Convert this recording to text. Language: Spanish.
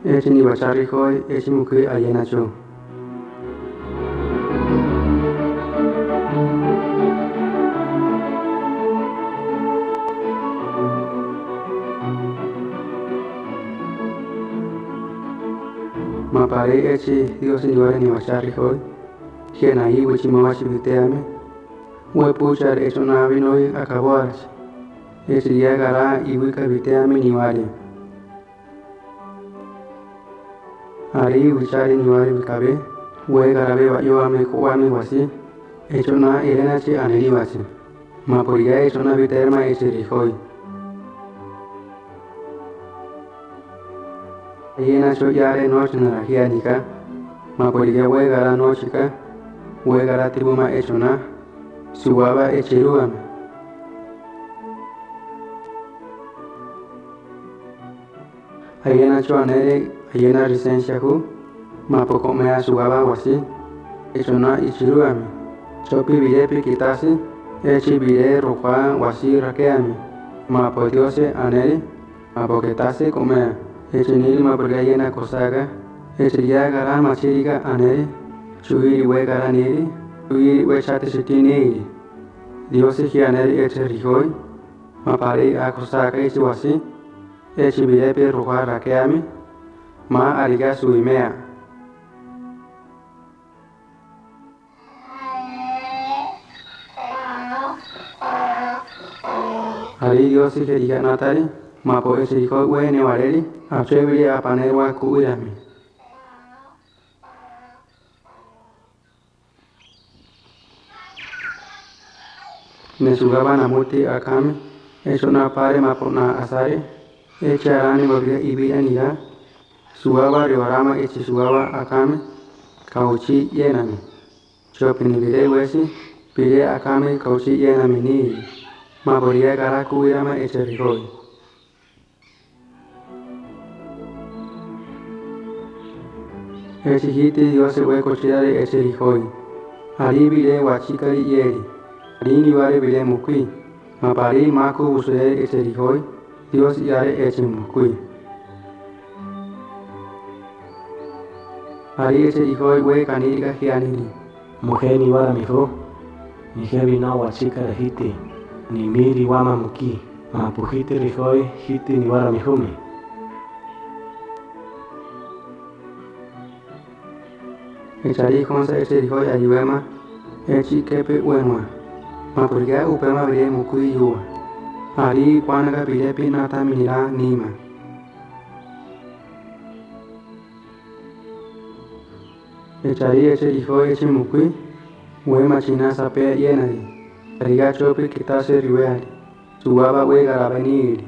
echi ni bachari hoy echi mukui ayena cho. Mapare echi Dios ni wale ni bachari hoy kena i wichi mawachi biteame we puchar echo na vinoi akaboarch echi gara i wika biteame ni wale ari wichari ni wale bikabe we garabe yo ame ko ame wasi echo na elena chi aneli wasi maporia echo na biterma echi rihoy ayena cho yare noche na rahianika maporia we gara noche ka we gara tribuma echo na suwaba echeruame ayena cho anere ayena licencia ku mapoko mea suwaba wasi echo na ichiruame chopi birepi kitasi echi bire roja wasi rakeame mapo diose anere mapoketase komea echi nil maporia ayena kosaga echi ya gara machiriga anere chuiri we gara niri chuiri we chate sitini Dios hianeri echi rihoy mapare akosaka echi wasi echi birepi roja rakeame ma ariga suimea ari Dios heriga natari mapo echi rihoy we ne wareri achebiri apanerwa kuirami nesugaba namuti akame echo na pare mapo na asare echi arani babia ibi anira sugaba riwarama echi sugaba akame kauchi yenami chopini bire wesi bire akame kauchi yenami ni maporia gara kuirama echi rihoy echi hiti Dios we kochidare echi rihoy ari bire wachikari yeri Rini wale bile mukui, mapari maku usue eche rihoy, Dios yare eche mukui. Ari eche rihoy we kaniriga hianiri. Mujer ni wala miho, ni hebi na wachika hiti, ni miri wama muki, mapuhiti rihoy hiti ni wala mihumi. Echari konsa eche rihoy ayuema, echi kepe uenwa. Maporia upema bire mukui yuwa ari kwanaga bire pinata minira nima echari eche rihoy echi mukui we machina sape yenari ariga chopi kitase riweari suwaba we garabani iri